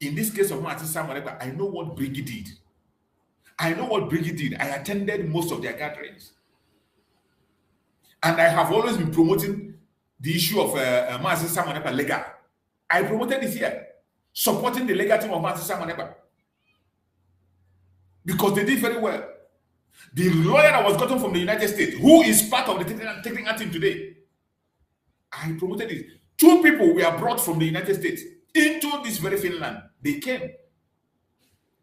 In this case of Martin Samuel Ekpa, I know what Briggy did. I know what Briggy did. I attended most of their gatherings. And I have always been promoting the issue of Martin Samuel Ekpa legal. I promoted it here, supporting the legal team of Martin Samuel Ekpa. Because they did very well. The lawyer that was gotten from the United States, who is part of the technical team today, I promoted it. 2 people were brought from the United States into this very Finland. They came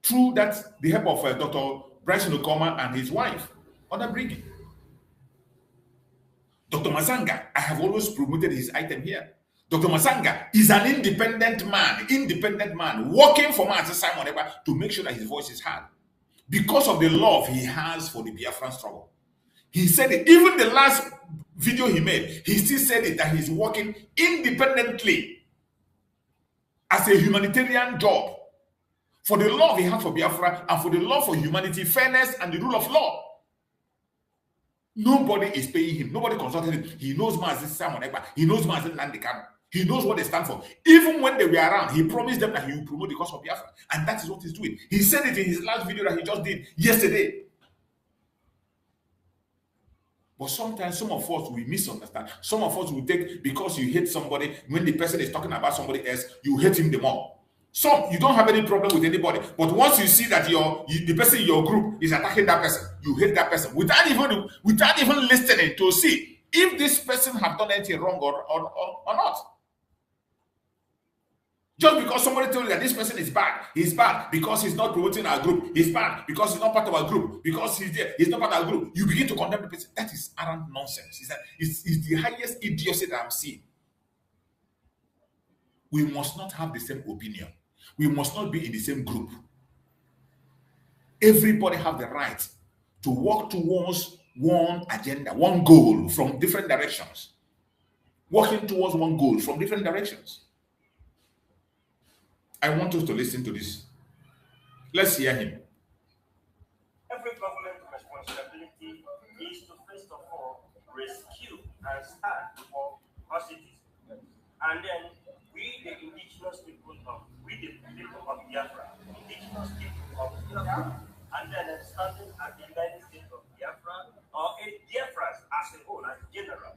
through the help of Dr. Bryson Okoma and his wife, Other Briggy. Dr. Masanga, I have always promoted his item here. Dr. Masanga is an independent man, working for Martin Simon Ekpa to make sure that his voice is heard. Because of the love he has for the Biafran struggle. He said it, even the last video he made, he still said it, that he's working independently as a humanitarian job for the love he has for Biafra and for the love for humanity, fairness, and the rule of law. Nobody is paying him. Nobody consulted him. He knows Mazi Simon Ekpa. He knows Mazi Nandekano. He knows what they stand for. Even when they were around, he promised them that he will promote the cause of Biafra. And that is what he's doing. He said it in his last video that he just did yesterday. But sometimes some of us will misunderstand. Some of us will take, because you hate somebody, when the person is talking about somebody else, you hate him the more. Some, you don't have any problem with anybody. But once you see that the person in your group is attacking that person, you hate that person without even listening to see if this person have done anything wrong or not. Just because somebody told you that this person is bad, he's bad because he's not promoting our group, he's bad because he's not part of our group, because he's not part of our group, you begin to condemn the person. That is arrant nonsense. It's the highest idiocy that I'm seeing. We must not have the same opinion. We must not be in the same group. Everybody have the right to work towards one agenda, one goal from different directions. Working towards one goal from different directions. I want us to listen to this. Let's hear him. Every government responsibility is to first of all rescue and stand for our citizens. And then we, the indigenous people of Biafra, indigenous people of Biafra, and then standing at the United States of Biafra, or Biafrans as a whole, as general.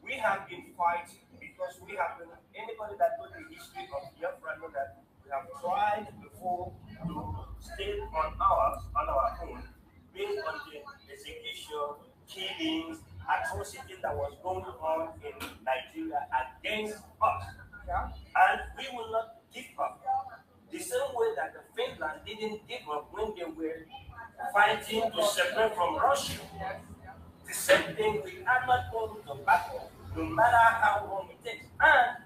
We have been fighting because we have been, anybody that knows the history of Biafra know that we have tried before to stay on our own, based on the execution, killings, atrocities that was going on in Nigeria against us. Yeah? And we will not give up. The same way that the Finland didn't give up when they were fighting to separate from Russia. The same thing, we are not going to back up, no matter how long it takes. And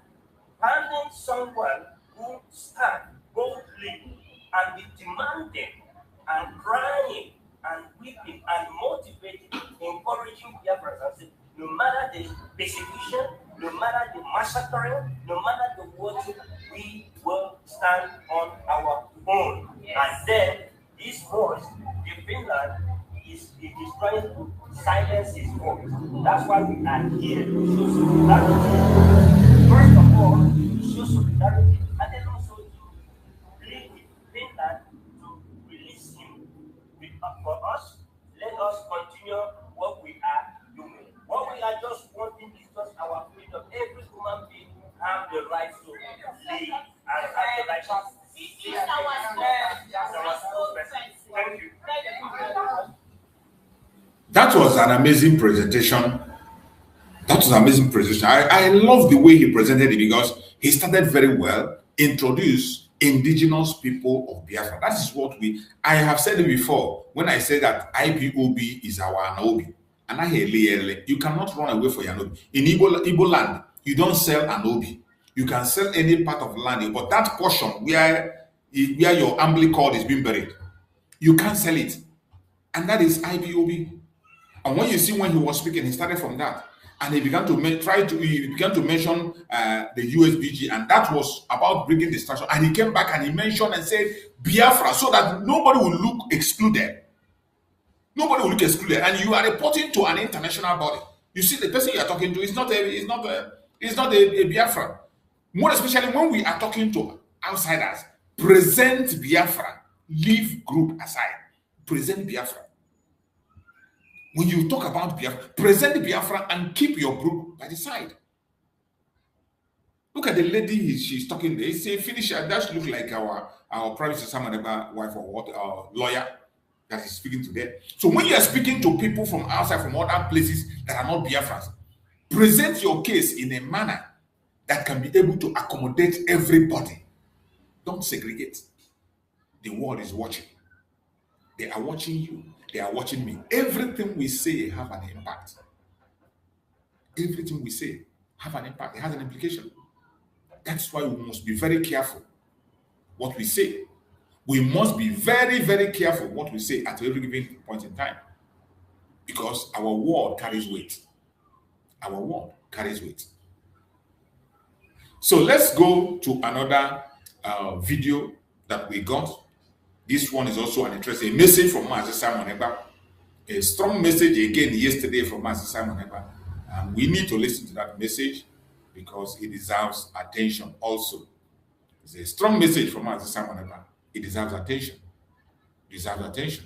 finding someone who stand boldly and be demanding and crying and weeping and motivating, encouraging Biafrans and saying, no matter the persecution, no matter the massacring, no matter the watching, we will stand on our own. Yes. And then this voice, the Finland, is trying to silence his voice. That's why we are here to show solidarity. First of all, to show solidarity, and then also to plead with Finland to release him. For us, let us continue what we are doing. What we are just wanting is just our freedom. Every human being have the right to live and have the right to Thank you. That was an amazing presentation. I love the way he presented it because he started very well, introduced indigenous people of Biafra. That is what I have said it before when I said that IPOB is our Anobi. And you cannot run away from your Anobi. In Igbo land, you don't sell Anobi. You can sell any part of land, but that portion where your umbilical cord is being buried, you can't sell it. And that is IPOB. And when you see when he was speaking, he started from that. And he began to mention the USBG, and that was about bringing destruction. And he came back and he mentioned and said Biafra, so that nobody will look excluded. Nobody will look excluded. And you are reporting to an international body. You see, the person you are talking to is not a Biafra. More especially when we are talking to outsiders, Present Biafra. Leave group aside. Present Biafra. When you talk about Biafra, present Biafra and keep your group by the side. Look at the lady she's talking there. Say, finish her. That should look like our Prime Minister Samaneba wife or what, lawyer that is speaking to them. So when you are speaking to people from outside, from other places that are not Biafrans, present your case in a manner that can be able to accommodate everybody. Don't segregate. The world is watching. They are watching you. They are watching me. Everything we say have an impact. Everything we say have an impact. It has an implication. That's why we must be very careful what we say. We must be very, very careful what we say at every given point in time. Because our word carries weight. Our word carries weight. So let's go to another video that we got. This one is also an interesting message from Master Simon Ekpa. A strong message again yesterday from Master Simon Ekpa. And we need to listen to that message because it deserves attention also. It's a strong message from Master Simon Ekpa. It deserves attention. It deserves attention.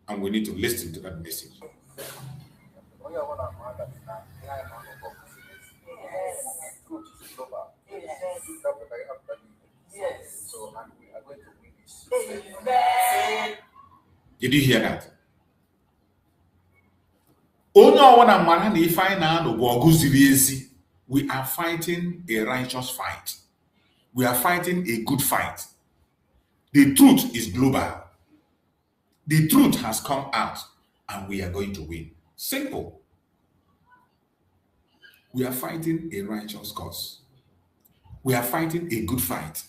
And we need to listen to that message. Yes. So, and we are going to win this. Did you hear that? We are fighting a righteous fight. We are fighting a good fight. The truth is global. The truth has come out and we are going to win. Simple. We are fighting a righteous cause. We are fighting a good fight.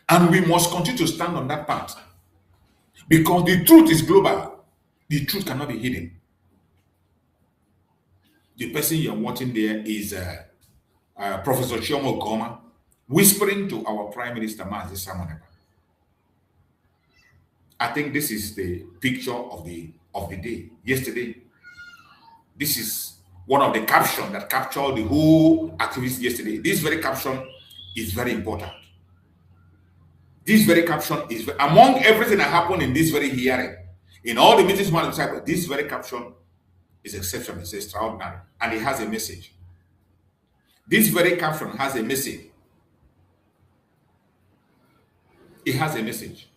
And we must continue to stand on that path. Because the truth is global. The truth cannot be hidden. The person you're watching there is Professor Chioma Goma whispering to our Prime Minister, Mazi Simon Ekpa. I think this is the picture of the day, yesterday. This is one of the captions that captured the whole activity yesterday. This very caption is very important. This very caption is, among everything that happened in this very hearing, in all the meetings, this very caption is exceptional, it's extraordinary, and it has a message. This very caption has a message. It has a message.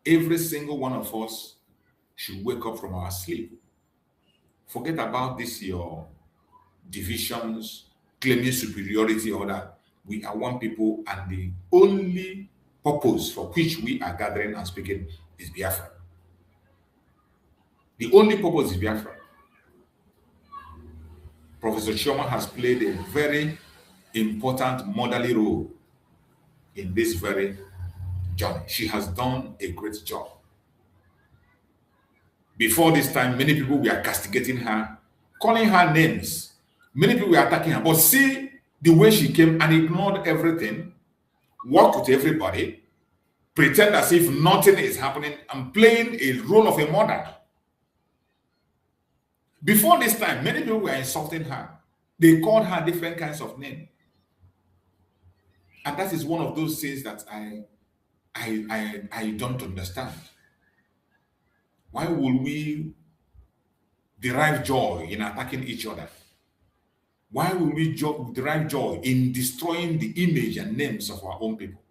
Every single one of us should wake up from our sleep. Forget about this, your divisions, claiming superiority, or that. We are one people, and the only purpose for which we are gathering and speaking is Biafra. The only purpose is Biafra. Professor Chioma has played a very important motherly role in this very journey. She has done a great job. Before this time, many people were castigating her, calling her names. Many people were attacking her. But see the way she came and ignored everything, worked with everybody, pretend as if nothing is happening, and playing a role of a mother. Before this time, many people were insulting her. They called her different kinds of names. And that is one of those things that I don't understand. Why will we derive joy in attacking each other? Why will we derive joy in destroying the image and names of our own people?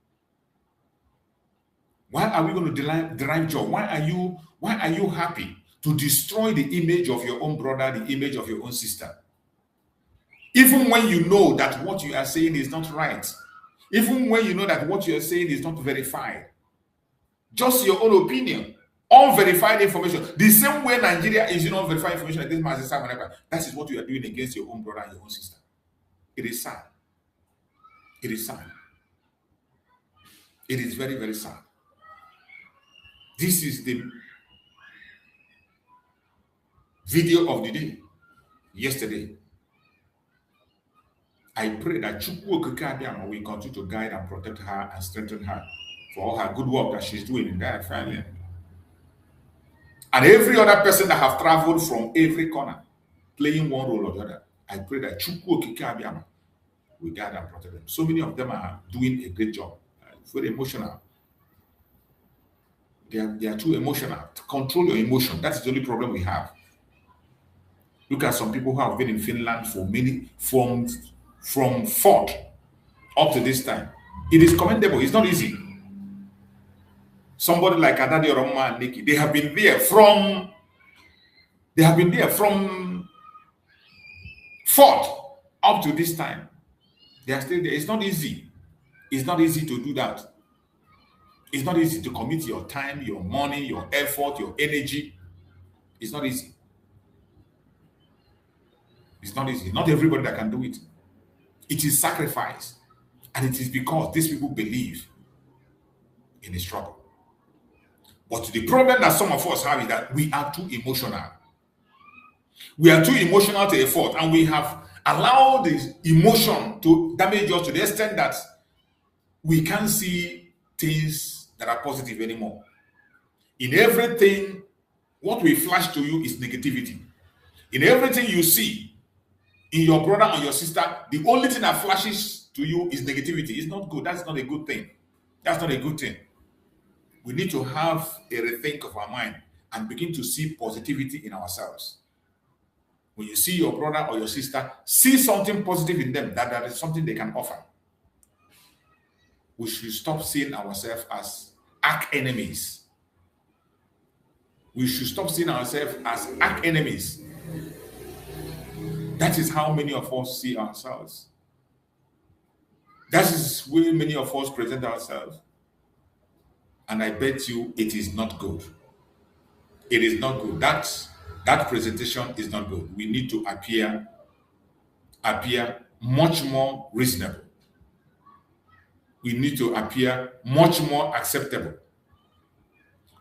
Why are we going to derive joy? Why are you happy to destroy the image of your own brother, the image of your own sister? Even when you know that what you are saying is not right. Even when you know that what you are saying is not verified. Just your own opinion. Unverified information. The same way Nigeria is unverified information against Mazi Simon Ekpa. That is what you are doing against your own brother and your own sister. It is sad. It is sad. It is very, very sad. This is the video of the day, yesterday. I pray that Chukwu Okike will continue to guide and protect her and strengthen her for all her good work that she's doing in that family. And every other person that have traveled from every corner, playing one role or the other, I pray that Chukwu Okike will guide and protect them. So many of them are doing a great job. very emotional. They are too emotional. To control your emotion. That is the only problem we have. Look at some people who have been in Finland for many from 4th up to this time. It is commendable. It's not easy. Somebody like Adadi Oroma and Nikki, they have been there from 4th up to this time. They are still there. It's not easy. It's not easy to do that. It's not easy to commit your time, your money, your effort, your energy. It's not easy. It's not easy. Not everybody that can do it. It is sacrifice. And it is because these people believe in a struggle. But the problem that some of us have is that we are too emotional. We are too emotional to a fault, and we have allowed this emotion to damage us to the extent that we can't see things that are positive anymore. In everything, what we flash to you is negativity. In everything you see, in your brother or your sister, the only thing that flashes to you is negativity. It's not good. That's not a good thing. That's not a good thing. We need to have a rethink of our mind and begin to see positivity in ourselves. When you see your brother or your sister, see something positive in them, that is something they can offer. We should stop seeing ourselves as arch enemies. We should stop seeing ourselves as arch enemies. That is how many of us see ourselves. That is where many of us present ourselves. And I bet you it is not good. It is not good. That presentation is not good. We need to appear much more reasonable. We need to appear much more acceptable.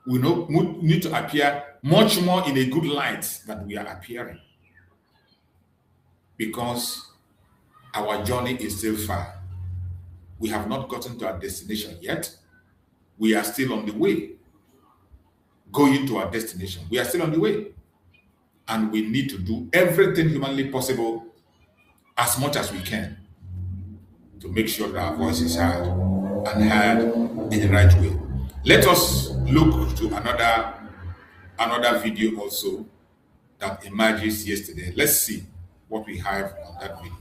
We need to appear much more in a good light than we are appearing. Because our journey is still far. We have not gotten to our destination yet. We are still on the way. Going to our destination. We are still on the way. And we need to do everything humanly possible as much as we can to make sure that our voice is heard and heard in the right way. Let us look to another video also that emerges yesterday. Let's see what we have on that video.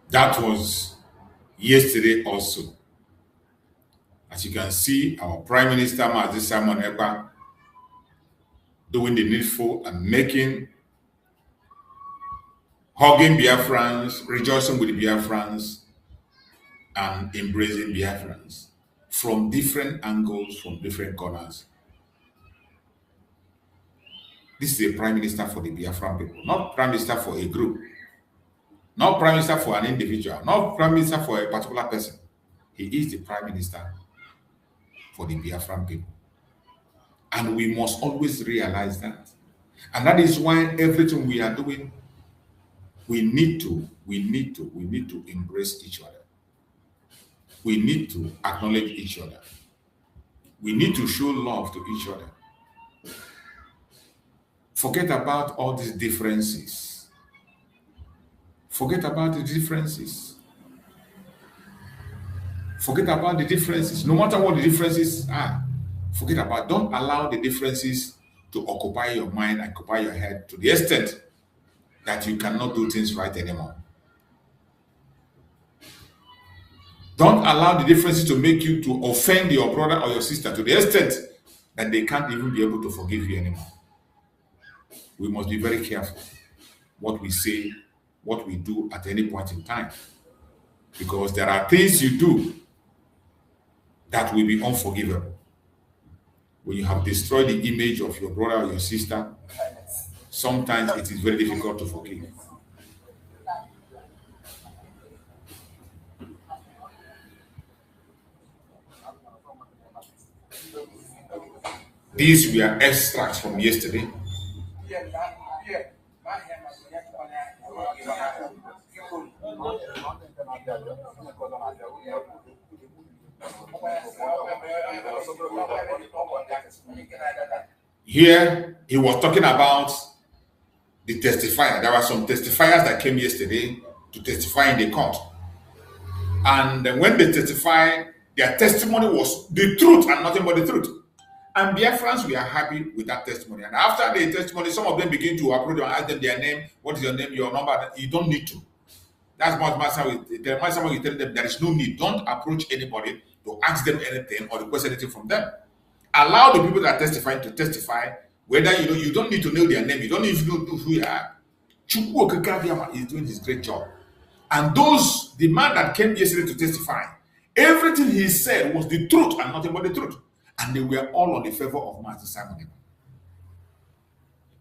That was yesterday also. As you can see, our Prime Minister, Mazi Simon Ekpa, doing the needful and hugging Biafrans, rejoicing with the Biafrans, and embracing Biafrans from different angles, from different corners. This is a Prime Minister for the Biafran people, not Prime Minister for a group, not Prime Minister for an individual, not Prime Minister for a particular person. He is the Prime Minister for the Biafran people. And we must always realize that. And that is why everything we are doing, we need to embrace each other. We need to acknowledge each other. We need to show love to each other. Forget about all these differences. Forget about the differences. Forget about the differences. No matter what the differences are, forget about. Don't allow the differences to occupy your mind, occupy your head to the extent that you cannot do things right anymore. Don't allow the differences to make you to offend your brother or your sister to the extent that they can't even be able to forgive you anymore. We must be very careful what we say, what we do at any point in time. Because there are things you do that will be unforgivable. When you have destroyed the image of your brother or your sister, sometimes it is very difficult to forgive. These were extracts from yesterday. Here, he was talking about the testifier. There were some testifiers that came yesterday to testify in the court. And when they testified, their testimony was the truth and nothing but the truth. And BIAFRANS, we are happy with that testimony. And after the testimony, some of them begin to approach them and ask them their name. What is your name, your number? You don't need to. That's what Master you tell them there is no need. Don't approach anybody to ask them anything or request anything from them. Allow the people that are testifying to testify. Whether you don't need to know their name, you don't need to know who you are. Chukwu Okeke is doing his great job. And the man that came yesterday to testify, everything he said was the truth and nothing but the truth. And they were all on the favor of Master Simon.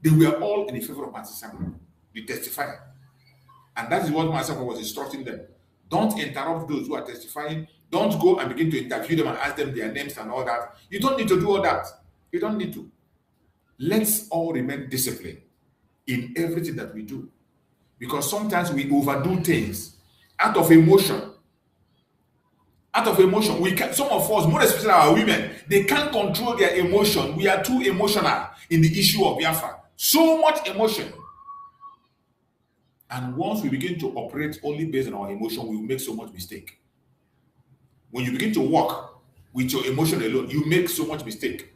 They were all in the favor of Master Simon, the testifier. And that is what Master was instructing them. Don't interrupt those who are testifying. Don't go and begin to interview them and ask them their names and all that. You don't need to do all that. You don't need to. Let's all remain disciplined in everything that we do. Because sometimes we overdo things out of emotion. Out of emotion, some of us, more especially our women, they can't control their emotion. We are too emotional in the issue of Biafra. So much emotion. And once we begin to operate only based on our emotion, we will make so much mistake. When you begin to work with your emotion alone, you make so much mistake.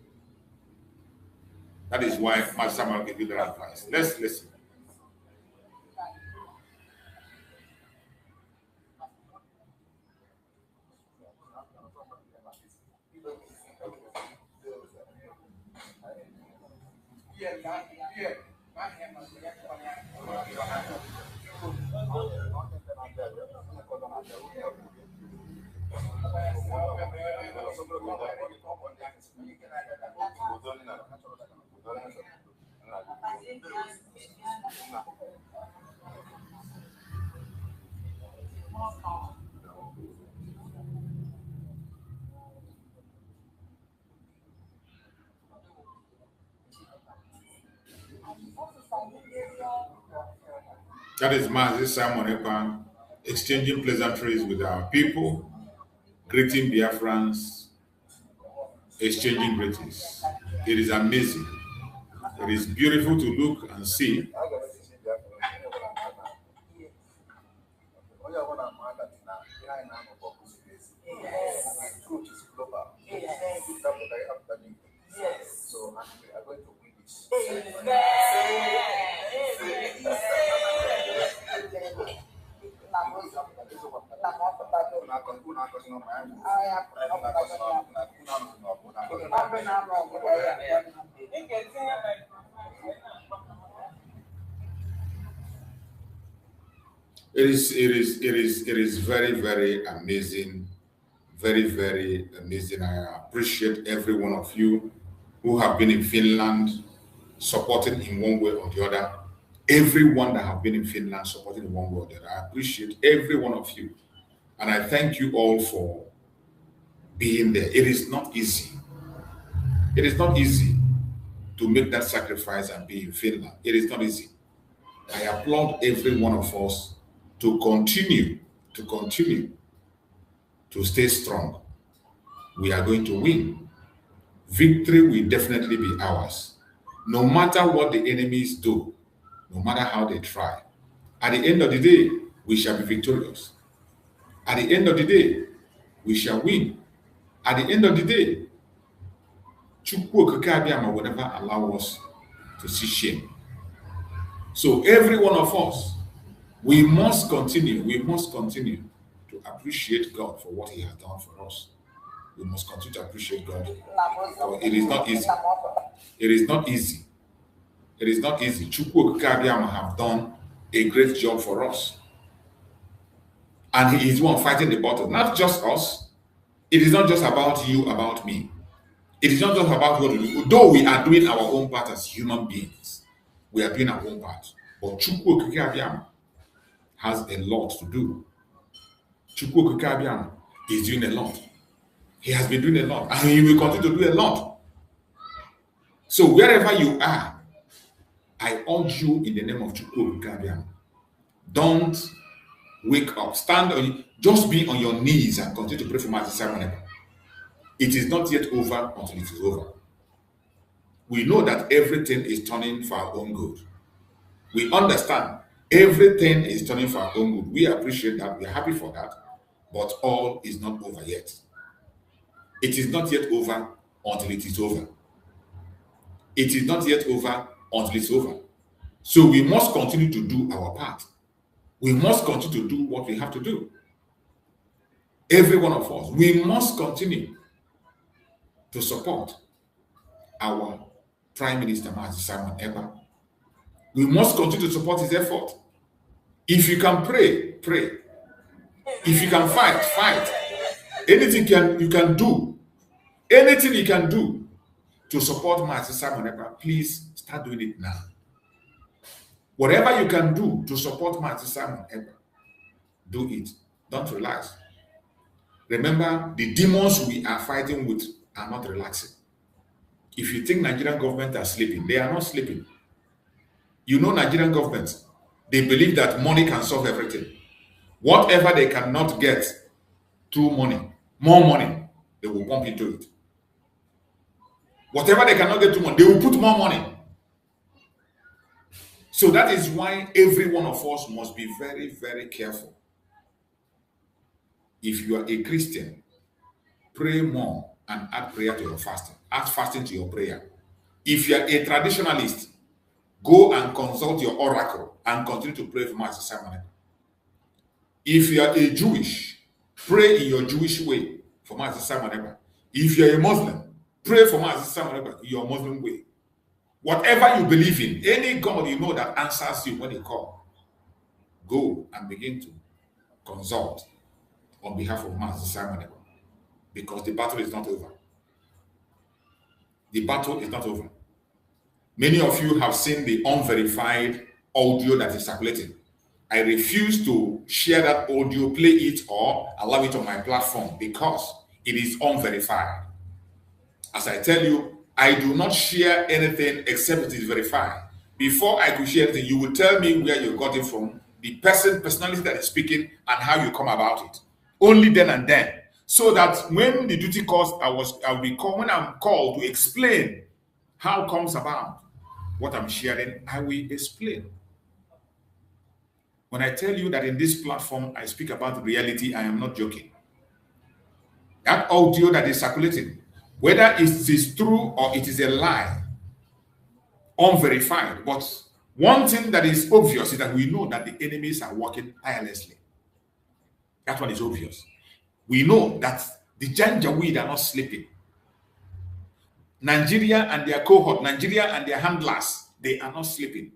That is why Master Samuel gave you that advice. Let's listen. That is Master Simon Ekpa'S exchanging pleasantries with our people, greeting Biafrans, exchanging greetings. It is amazing. It is beautiful to look and see. So we are going to win this. It is very, very amazing. Very, very amazing. I appreciate every one of you who have been in Finland supporting in one way or the other. Everyone that have been in Finland supporting in one way or the other. I appreciate every one of you. And I thank you all for being there. It is not easy. It is not easy to make that sacrifice and be in Finland. It is not easy. I applaud every one of us to continue to stay strong. We are going to win. Victory will definitely be ours. No matter what the enemies do, no matter how they try, at the end of the day, we shall be victorious. At the end of the day, we shall win. At the end of the day, Chukwu Okeke Abiyama will never allow us to see shame. So every one of us, we must continue to appreciate God for what He has done for us. We must continue to appreciate God. It is not easy. It is not easy. It is not easy. Chukwu Okeke Abiyama have done a great job for us. And He is the one fighting the battle, not just us. It is not just about you, about me. It is not just about what we do. Though we are doing our own part as human beings, we are doing our own part. But Chukwu Okike Abiama has a lot to do. Chukwu Okike Abiama is doing a lot. He has been doing a lot, and he will continue to do a lot. So wherever you are, I urge you in the name of Chukwu Okike Abiama, don't wake up, stand on, just be on your knees and continue to pray for Master Simon Ekpa. It is not yet over until it is over. We know that everything is turning for our own good. We understand everything is turning for our own good. We appreciate that. We are happy for that. But all is not over yet. It is not yet over until it is over. It is not yet over until it's over. So we must continue to do our part. We must continue to do what we have to do. Every one of us, we must continue to support our Prime Minister, Master Simon Ekpa. We must continue to support his effort. If you can pray, pray. If you can fight, fight. Anything you can do, anything you can do to support Master Simon Ekpa, please start doing it now. Whatever you can do to support Master Simon Ekpa, do it. Don't relax. Remember, the demons we are fighting with are not relaxing. If you think Nigerian government are sleeping, they are not sleeping. You know Nigerian government, they believe that money can solve everything. Whatever they cannot get through money, more money, they will pump into it. Whatever they cannot get through money, they will put more money. So that is why every one of us must be very, very careful. If you are a Christian, pray more and add prayer to your fasting. Add fasting to your prayer. If you are a traditionalist, go and consult your oracle and continue to pray for Master Simon Ekpa. If you are a Jewish, pray in your Jewish way for Master Simon Ekpa. If you are a Muslim, pray for Master Simon Ekpa in your Muslim way. Whatever you believe in, any God you know that answers you when you call, go and begin to consult on behalf of Master Simon Ekpa, because the battle is not over. The battle is not over. Many of you have seen the unverified audio that is circulating. I refuse to share that audio, play it, or allow it on my platform because it is unverified. As I tell you, I do not share anything except it is verified. Before I could share anything, you will tell me where you got it from, the personality that is speaking, and how you come about it. Only then and then. So that when the duty calls, when I'm called to explain how comes about what I'm sharing, I will explain. When I tell you that in this platform I speak about reality, I am not joking. That audio that is circulating, whether it is true or it is a lie, unverified, but one thing that is obvious is that we know that the enemies are working tirelessly. That one is obvious. We know that the Janjaweed are not sleeping. Nigeria and their cohort, Nigeria and their handlers, they are not sleeping.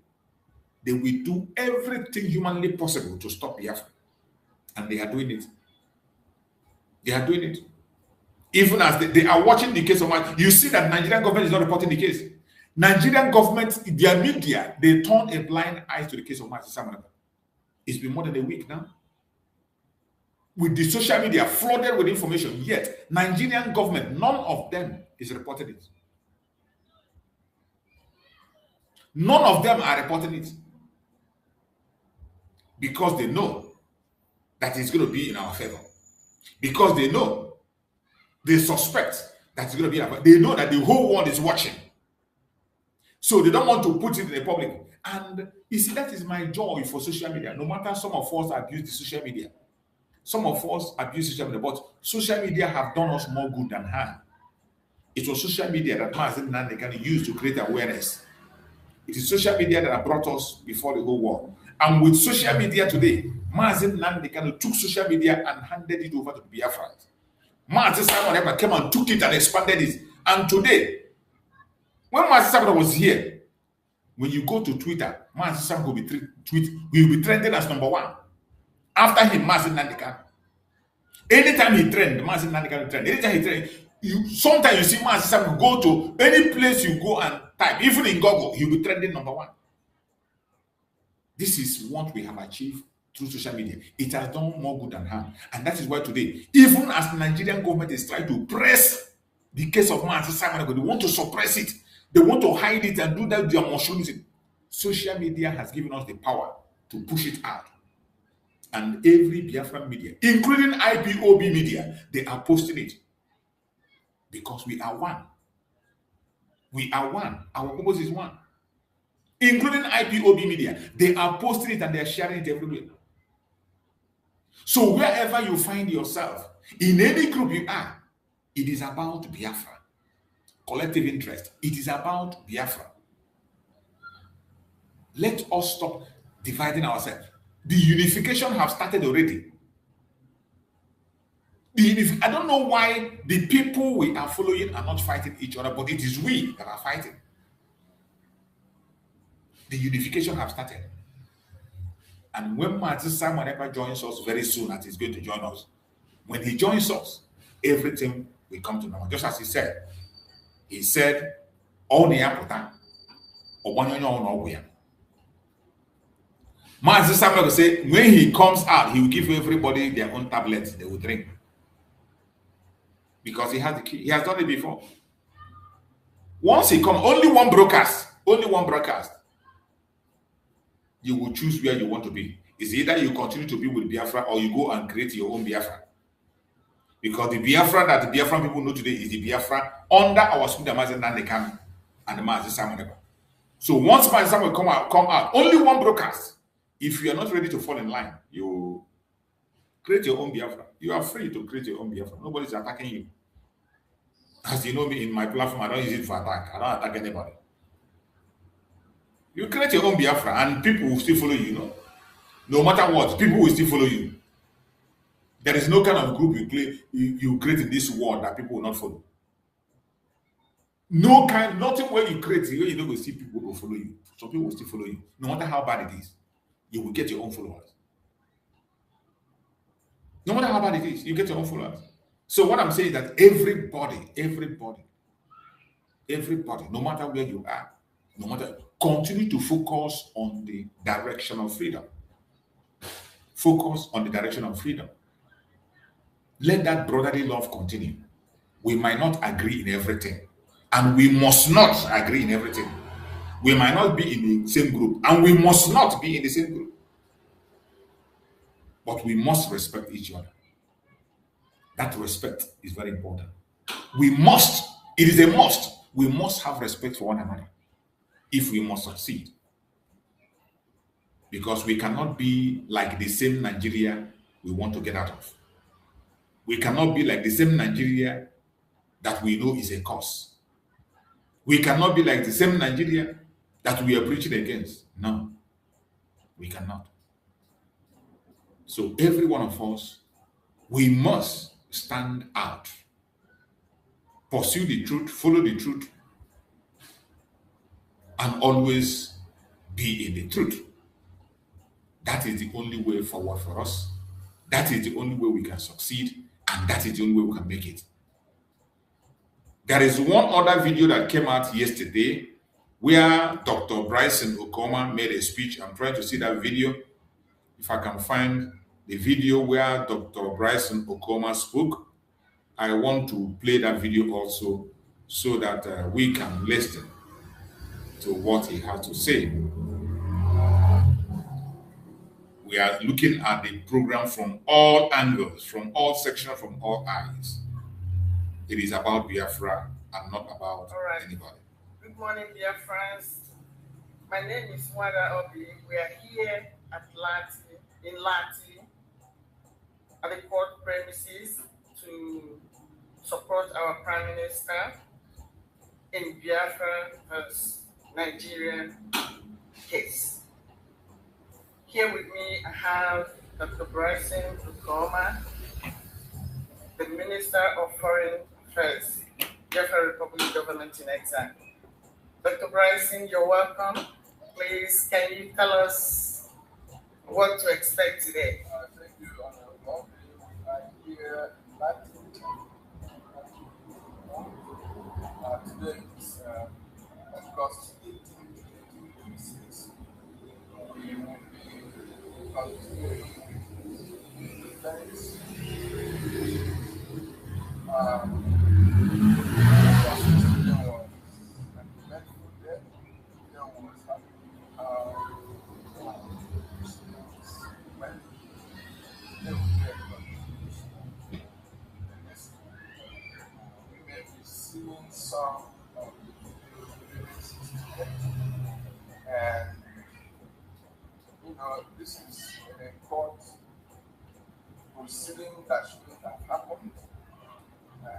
They will do everything humanly possible to stop Biafra. And they are doing it. They are doing it. Even as they are watching the case of man, you see that Nigerian government is not reporting the case. Nigerian government, their media, they turn a blind eye to the case of Master Simon Ekpa. It's been more than a week now. With the social media flooded with information, yet Nigerian government, none of them is reporting it. None of them are reporting it. Because they know that it's going to be in our favor. Because they know, they suspect that it's going to be in our favor. They know that the whole world is watching. So they don't want to put it in the public. And you see, that is my joy for social media. No matter some of us abuse the social media. Some of us abuse social media, but social media have done us more good than harm. It was social media that Mazen Nande can use to create awareness. It is social media that have brought us before the whole world. And with social media today, Mazen Nande can took social media and handed it over to the BIAFRANS. Mazen Simon Ekpa came and took it and expanded it. And today, when Mazen Simon was here, when you go to Twitter, Mazen Simon will be trending as #1. After him, Mazen Nande can. Anytime he trend, the man say Nandi Kanu trend. Anytime he trend, sometimes you see man Simon go to any place you go and type, even in Google, he'll be trending #1. This is what we have achieved through social media. It has done more good than harm. And that is why today, even as the Nigerian government is trying to press the case of Mazi Simon, they want to suppress it. They want to hide it and do that demonstration. Social media has given us the power to push it out. And every Biafran media, including IPOB media, they are posting it. Because we are one. We are one. Our purpose is one. Including IPOB media, they are posting it and they are sharing it everywhere. So wherever you find yourself, in any group you are, it is about Biafra. Collective interest. It is about Biafra. Let us stop dividing ourselves. The unification have started already. I don't know why the people we are following are not fighting each other, but it is we that are fighting. The unification have started. And when Mazi Simon Ekpa joins us very soon, as he's going to join us, when he joins us, everything will come to normal. Just as he said, all the Yaputa, or one Mazi Simon will say, when he comes out, he will give everybody their own tablets they will drink. Because he has the key. He has done it before. Once he comes, only one broadcast. You will choose where you want to be. It's either you continue to be with Biafra or you go and create your own Biafra. Because the Biafra that the Biafran people know today is the Biafra under our school, the Mazi Nnamdi Kanu and the Mazi Simon Ekpa. So once Mazi Simon come out, only one broadcast. If you are not ready to fall in line, you create your own Biafra. You are free to create your own Biafra. Nobody's attacking you. As you know me in my platform, I don't use it for attack. I don't attack anybody. You create your own Biafra and people will still follow you, No matter what, people will still follow you. There is no kind of group you create in this world that people will not follow. Nothing where you create, you don't see people will follow you. Some people will still follow you. No matter how bad it is, you will get your own followers. No matter how bad it is, you get your own followers. So what I'm saying is that everybody, no matter where you are, continue to focus on the direction of freedom. Focus on the direction of freedom. Let that brotherly love continue. We might not agree in everything, and we must not agree in everything. We might not be in the same group, and we must not be in the same group. But we must respect each other. That respect is very important. It is a must. We must have respect for one another if we must succeed. Because we cannot be like the same Nigeria we want to get out of. We cannot be like the same Nigeria that we know is a curse. We cannot be like the same Nigeria that we are preaching against. No, we cannot. So every one of us, we must stand out. Pursue the truth, follow the truth, and always be in the truth. That is the only way forward for us. That is the only way we can succeed, and that is the only way we can make it. There is one other video that came out yesterday where Dr. Bryson Okoma made a speech. I'm trying to see that video. If I can find the video where Dr. Bryson Okoma spoke, I want to play that video also so that we can listen to what he has to say. We are looking at the program from all angles, from all sections, from all eyes. It is about Biafra and not about anybody. Good morning, dear friends. My name is Wada Obi. We are here at Lati, at the court premises to support our Prime Minister in Biafra's Nigerian case. Here with me, I have Dr. Bryson Okoma, the Minister of Foreign Affairs, Biafra Republic Government in Exile. Dr. Bryson, you're welcome. Please, can you tell us what to expect today? Thank you, Honorable. I'm here here in Latin. Today is August 18, 2026. We will be continuing events. There was an eventful day. There was when they will get we may be seeing some of the lyrics today. And this is a court proceeding that shouldn't have happened.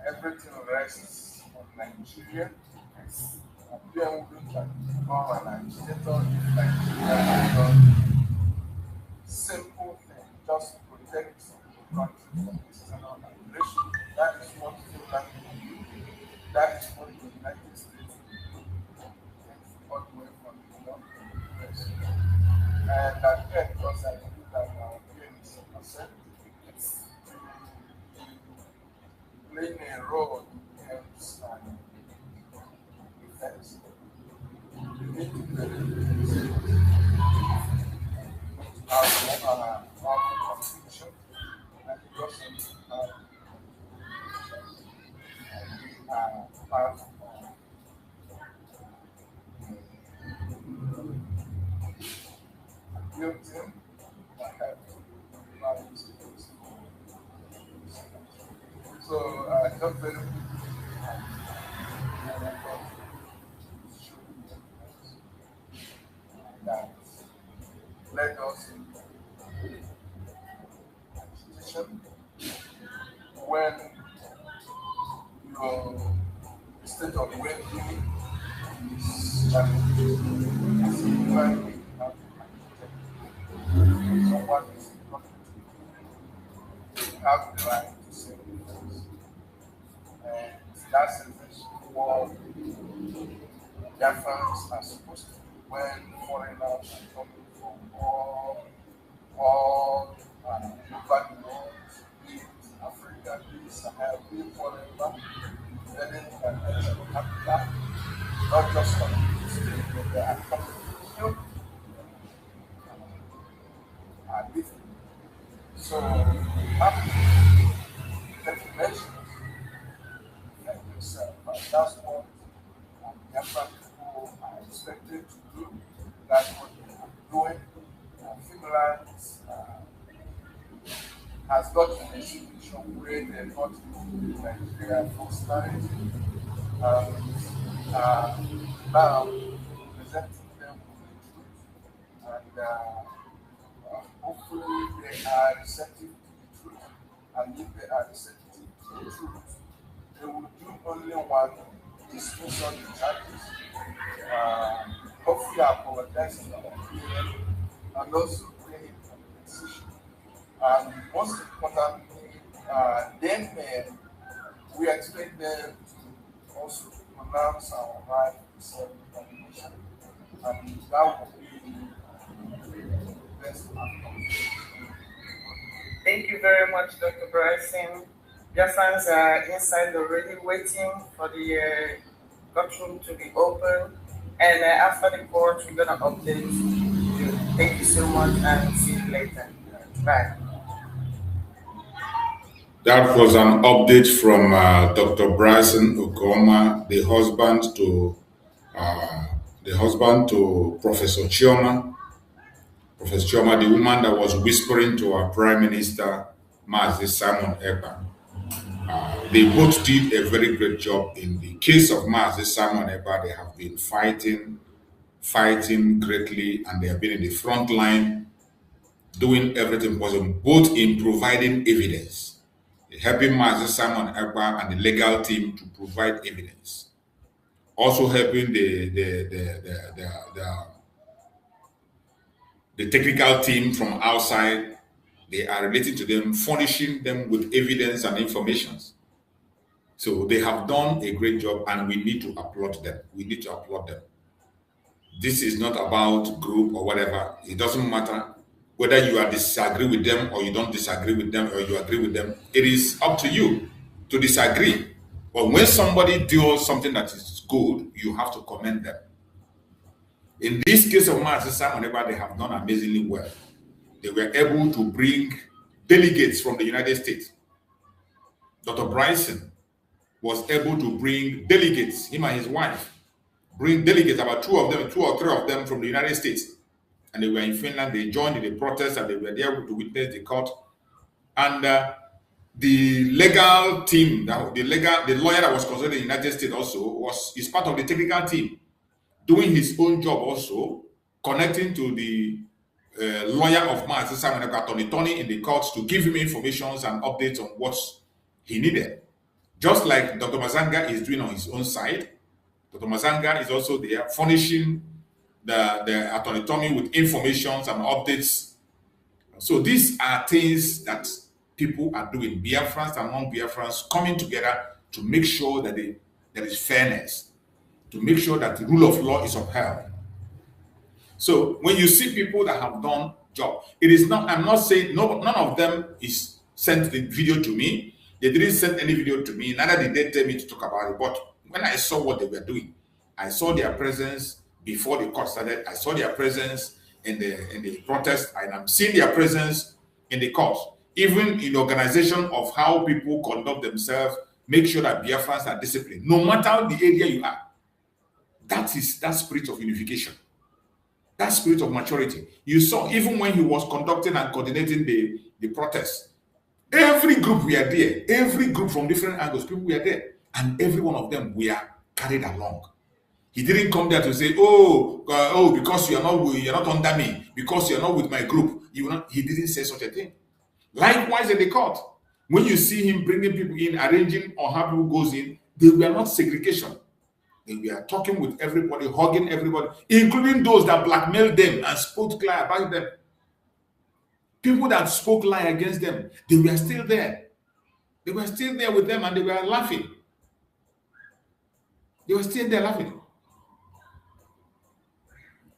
Everything rests on Nigeria. Appear we can become an agitator if Nigeria has done simple thing, just protect the country from external aggression. That is what Finland will do. That is what the United States will do. All the way from the north to the west. And again, because I believe that our game is accepted, playing a role in games and defense. You need to be ready to our conviction and it doesn't we are part of a built team that have values. So just very quickly, that led us into agitation when your state of well-being is challenging. As a human being, you have to agitate. Someone is important to you. You have the right to say things. And that's essentially what BIAFRANS are supposed to do when foreigners are coming from all over the world, be it Africa, be it Sahel, be it whatever, then they can actually have that, not just coming to stay, but they are coming to help are different. So you have to take measures like yourself. And that's what different people are expected to do. That's what they are doing. Finland has got an institution where they're not in Nigeria first time. Now presenting them with the truth. And hopefully they are receptive to the truth. And if they are receptive to the truth, they will do only one, dismiss all the charges. Hopefully apologize to our parents and also bring in compensation. And most importantly, then we expect them to also pronounce our right to self-determination. And that will be the best outcome. Thank you very much, Dr. Bryson. BIAFRANS are inside already waiting for the courtroom to be open. And after the court, we're going to update you. Thank you so much and see you later. Bye. That was an update from Dr. Bryson Okoma, the husband to Professor Chioma. Professor Chioma, the woman that was whispering to our Prime Minister, Mazi Simon Ekpa. They both did a very great job. In the case of Mazi Simon Ekpa, they have been fighting greatly, and they have been in the front line, doing everything possible, both in providing evidence, helping Mazi Simon Ekpa and the legal team to provide evidence, also helping the technical team from outside. They are related to them, furnishing them with evidence and information. So they have done a great job, and we need to applaud them. We need to applaud them. This is not about group or whatever. It doesn't matter. Whether you are disagree with them or you don't disagree with them or you agree with them, it is up to you to disagree. But when somebody does something that is good, you have to commend them. In this case of Master Simon, they have done amazingly well. They were able to bring delegates from the United States. Dr. Bryson was able to bring delegates, him and his wife, bring delegates, about two or three of them from the United States. And they were in Finland. They joined in the protest and they were there to witness the court. And the legal team, the lawyer that was considered in the United States also is part of the technical team, doing his own job also, connecting to the lawyer of Master Simon Ekpa, Tony, in the courts to give him information and updates on what he needed. Just like Dr. Mazanga is doing on his own side, Dr. Mazanga is also there furnishing the Attorney Tommy with informations and updates. So these are things that people are doing, Biafrans and non-Biafrans coming together to make sure that there is fairness, to make sure that the rule of law is upheld. So when you see people that have done job, it is not, I'm not saying, no, none of them is sent the video to me. They didn't send any video to me, neither did they tell me to talk about it. But when I saw what they were doing, I saw their presence before the court started. I saw their presence in the protest, and I'm seeing their presence in the court, even in the organization of how people conduct themselves, make sure that Biafrans are disciplined, no matter the area you are. That is that spirit of unification, that spirit of maturity. You saw even when he was conducting and coordinating the protest, every group were there, every group from different angles, people were there, and every one of them were carried along. He didn't come there to say, because you're not under me, because you're not with my group, he didn't say such a thing. Likewise in the court, when you see him bringing people in, arranging or how people goes in, they were not segregation. They were talking with everybody, hugging everybody, including those that blackmailed them and spoke lie about them. People that spoke lie against them, they were still there. They were still there with them and they were laughing. They were still there laughing.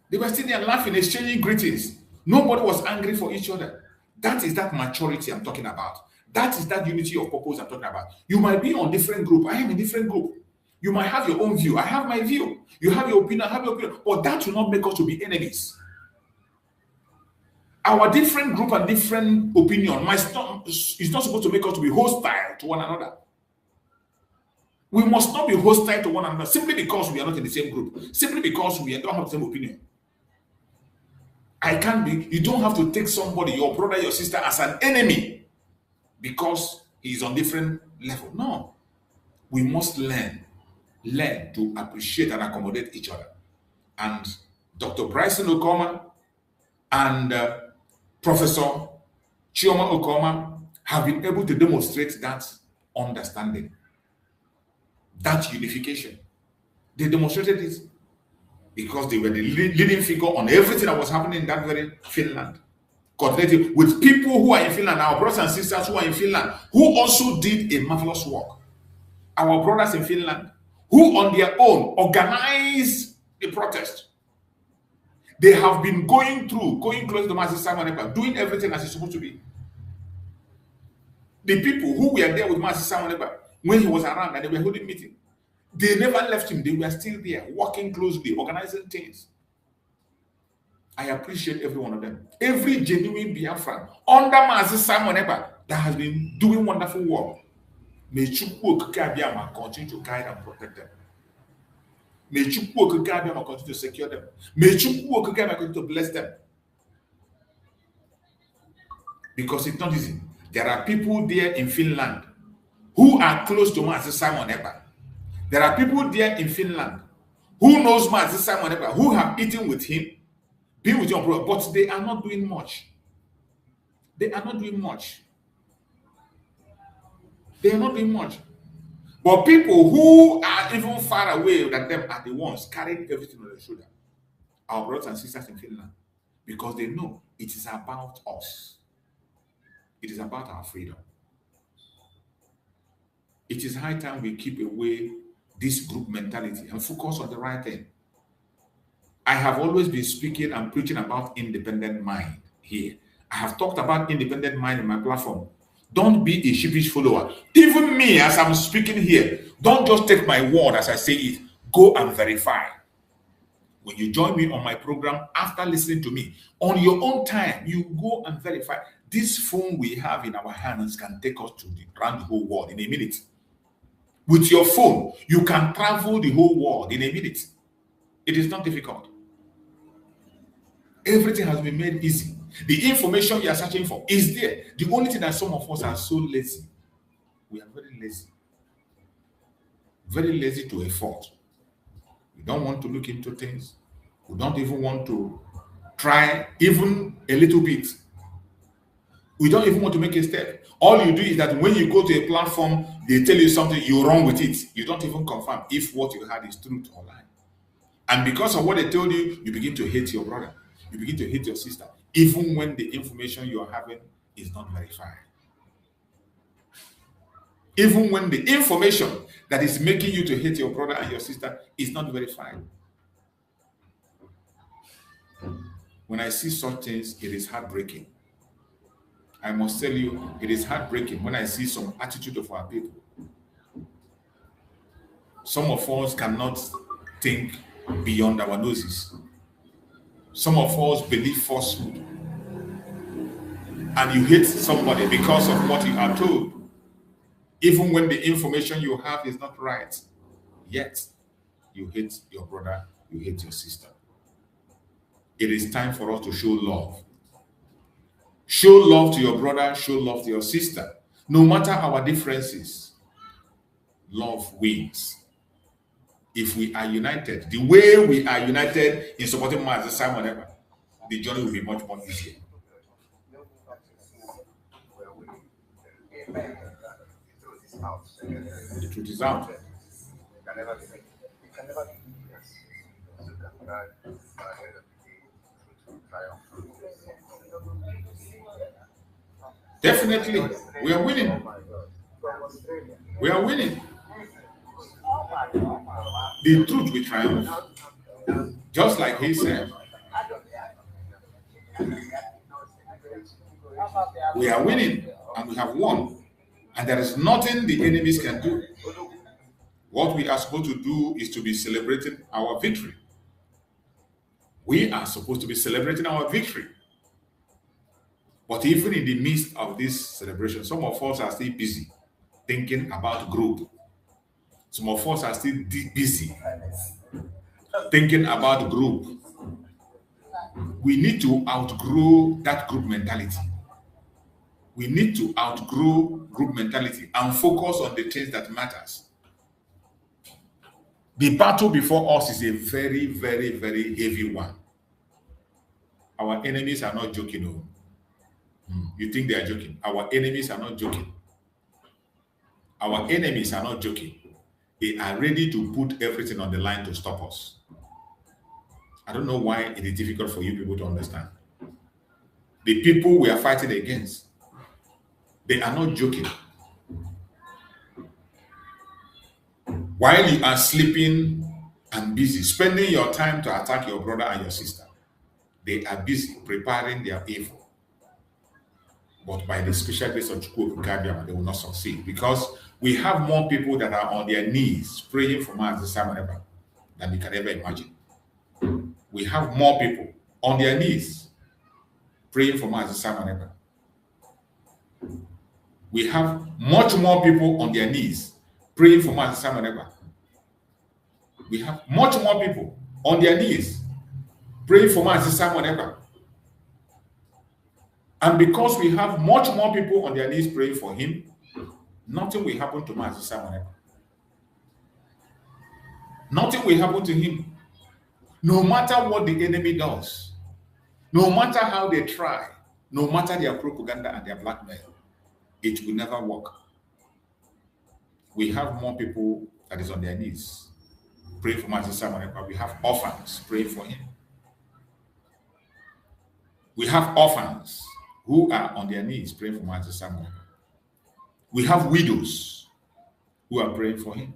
They were still there laughing, exchanging greetings. Nobody was angry for each other. That is that maturity I'm talking about. That is that unity of purpose I'm talking about. You might be on different group. I am in different group. You might have your own view. I have my view. You have your opinion. I have your opinion. But that will not make us to be enemies. Our different group and different opinion is not supposed to make us to be hostile to one another. We must not be hostile to one another simply because we are not in the same group, simply because we don't have the same opinion. You don't have to take somebody, your brother, your sister, as an enemy because he's on different level. No. We must learn to appreciate and accommodate each other. And Dr. Bryson Okoma and Professor Chioma Okoma have been able to demonstrate that understanding, that unification. They demonstrated it because they were the leading figure on everything that was happening in that very Finland, coordinated with people who are in Finland, our brothers and sisters who are in Finland, who also did a marvelous work. Our brothers in Finland, who on their own organized the protest. They have been going close to Master Simon Ekpa, doing everything as it's supposed to be. The people who were there with Master Simon Ekpa when he was around and they were holding meeting, they never left him. They were still there, working closely, organizing things. I appreciate every one of them. Every genuine Biafran under Master Simon Ekpa that has been doing wonderful work. May Chukwu Okike continue to guide and protect them. May Chukwu Okike continue to secure them. May Chukwu Okike continue to bless them. Because it's not easy. There are people there in Finland who are close to Master Simon Ekpa. There are people there in Finland who knows Master Simon Ekpa, who have eaten with him, been with your brother, but they are not doing much. They are not doing much. They are not doing much. But people who are even far away than them are the ones carrying everything on their shoulder. Our brothers and sisters in Finland. Because they know it is about us. It is about our freedom. It is high time we keep away this group mentality and focus on the right thing. I have always been speaking and preaching about independent mind here. I have talked about independent mind in my platform. Don't be a sheepish follower. Even me, as I'm speaking here, don't just take my word as I say it. Go and verify. When you join me on my program, after listening to me, on your own time, you go and verify. This phone we have in our hands can take us to around the whole world in a minute. With your phone, you can travel the whole world in a minute. It is not difficult. Everything has been made easy. The information you are searching for is there. The only thing that some of us are so lazy, we are very lazy to a fault. We don't want to look into things. We don't even want to try even a little bit. We don't even want to make a step. All you do is that when you go to a platform, they tell you something, you're wrong with it. You don't even confirm if what you had is truth or lie. And because of what they told you, you begin to hate your brother. You begin to hate your sister, even when the information you are having is not verified. Even when the information that is making you to hate your brother and your sister is not verified. When I see such things, it is heartbreaking. I must tell you, it is heartbreaking when I see some attitude of our people. Some of us cannot think beyond our noses. Some of us believe falsehood. And you hate somebody because of what you are told. Even when the information you have is not right, yet you hate your brother, you hate your sister. It is time for us to show love. Show love to your brother, show love to your sister. No matter our differences, love wins. If we are united, the way we are united in supporting Master Simon Ever, the journey will be much more easier. The truth is out. Definitely, we are winning. We are winning. The truth will triumph. Just like he said. We are winning and we have won. And there is nothing the enemies can do. What we are supposed to do is to be celebrating our victory. We are supposed to be celebrating our victory. But even in the midst of this celebration, some of us are still busy thinking about group. Some of us are still busy thinking about group. We need to outgrow that group mentality. We need to outgrow group mentality and focus on the things that matters. The battle before us is a very, very, very heavy one. Our enemies are not joking. You think they are joking? Our enemies are not joking. Our enemies are not joking. They are ready to put everything on the line to stop us. I don't know why it is difficult for you people to understand. The people we are fighting against, they are not joking. While you are sleeping and busy, spending your time to attack your brother and your sister, they are busy preparing their evil. But by the special grace of Chukwu, they will not succeed, because we have more people that are on their knees praying for Master Simon Ever than you can ever imagine. We have more people on their knees praying for Master Simon Ever. We have much more people on their knees praying for Master Simon Ever. We have much more people on their knees praying for Master Simon Ever. And because we have much more people on their knees praying for him, nothing will happen to Master Simon Ever. Nothing will happen to him. No matter what the enemy does, no matter how they try, no matter their propaganda and their blackmail, it will never work. We have more people that is on their knees praying for Master Simon Ever. We have orphans praying for him. We have orphans who are on their knees praying for Master Simon Ever. We have widows who are praying for him.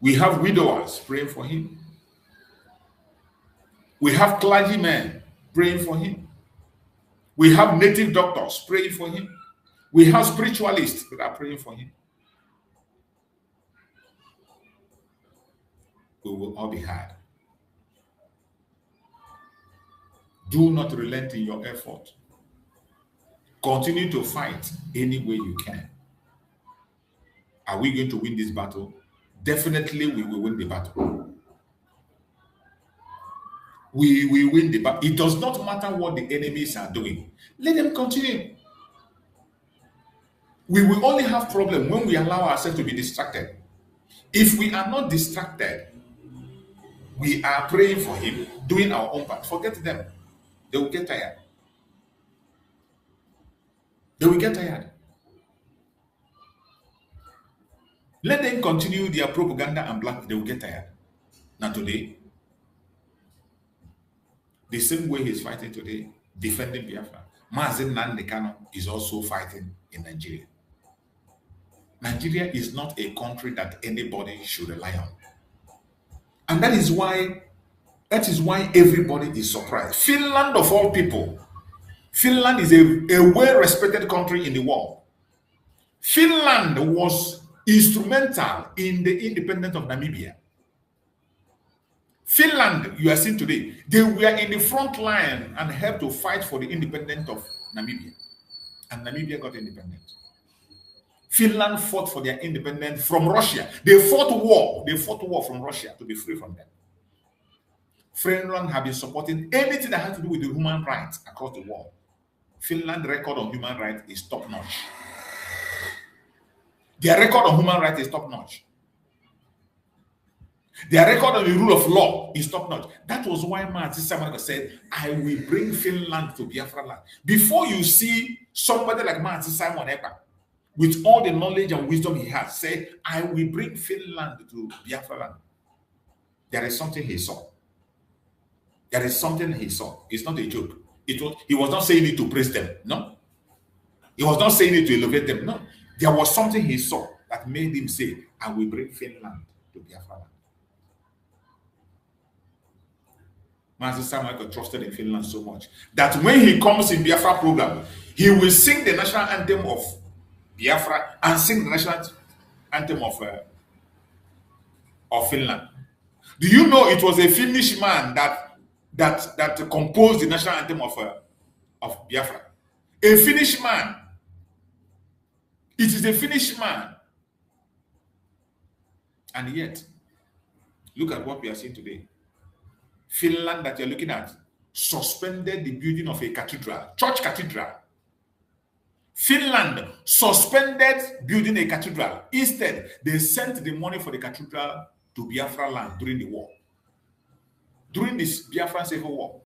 We have widowers praying for him. We have clergymen praying for him. We have native doctors praying for him. We have spiritualists that are praying for him. We will all be heard. Do not relent in your effort. Continue to fight any way you can. Are we going to win this battle? Definitely we will win the battle. We will win the battle. It does not matter what the enemies are doing. Let them continue. We will only have problem when we allow ourselves to be distracted. If we are not distracted, we are praying for him, doing our own part. Forget them. They will get tired. They will get tired. Let them continue their propaganda and black. They will get tired. Now today, the same way he's fighting today, defending Biafra, Mazen Nandekano is also fighting in Nigeria. Nigeria is not a country that anybody should rely on. And that is why everybody is surprised. Finland, of all people, Finland is a well-respected country in the world. Finland was instrumental in the independence of Namibia. Finland, you are seeing today, they were in the front line and helped to fight for the independence of Namibia. And Namibia got independent. Finland fought for their independence from Russia. They fought war from Russia to be free from them. Finland have been supporting anything that has to do with the human rights across the world. Finland's record on human rights is top-notch. Their record on human rights is top-notch. Their record on the rule of law is top-notch. That was why Martin Samuel said, I will bring Finland to Biafra land. Before you see somebody like Martin Simon Ekpa, with all the knowledge and wisdom he has, say, I will bring Finland to Biafra land. There is something he saw. There is something he saw. It's not a joke. He was not saying it to praise them. No. He was not saying it to elevate them. No. There was something he saw that made him say, I will bring Finland to Biafra land. Master Samuel trusted in Finland so much that when he comes in Biafra program, he will sing the national anthem of Biafra and sing the national anthem of Finland. Do you know it was a Finnish man that composed the national anthem of Biafra? A Finnish man. It is a Finnish man. And yet, look at what we are seeing today. Finland that you're looking at suspended the building of a cathedral, church cathedral. Finland suspended building a cathedral. Instead, they sent the money for the cathedral to Biafra land during the war. During this Biafran Civil War.